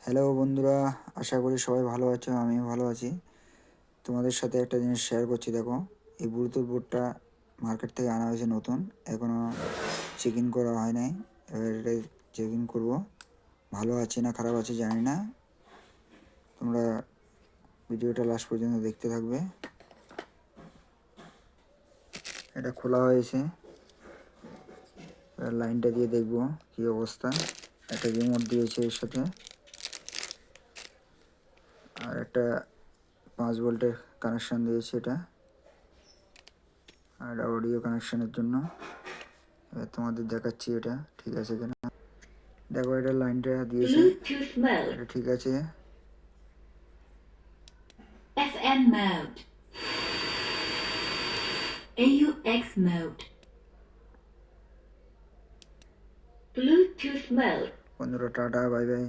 Hello বন্ধুরা, আশা করি সবাই ভালো আছো। আমিও ভালো আছি। তোমাদের সাথে একটা জিনিস শেয়ার করছি। দেখো, এই ব্লুটুথ বোর্ডটা মার্কেট থেকে আনা হয়েছে নতুন, এখনও চেক ইন করা হয় নাই। এবার এটা চেক ইন করবো, ভালো আছে না খারাপ আছে জানি না। তোমরা ভিডিওটা লাস্ট পর্যন্ত দেখতে থাকবে। এটা খোলা হয়েছে, এবার লাইনটা দিয়ে দেখবো কী অবস্থা। একটা রিমোট দিয়েছে এর সাথে, আর একটা 5 ভোল্টের কানেকশান দিয়েছে এটা, আর অডিও কানেকশানের জন্য। এবার তোমাদের দেখাচ্ছি এটা ঠিক আছে কিনা। দেখো, এটা লাইনটা দিয়েছে, এটা ঠিক আছে। FN mode, AUX mode, Bluetooth mode. বন্ধুরা টাটা, বাই বাই।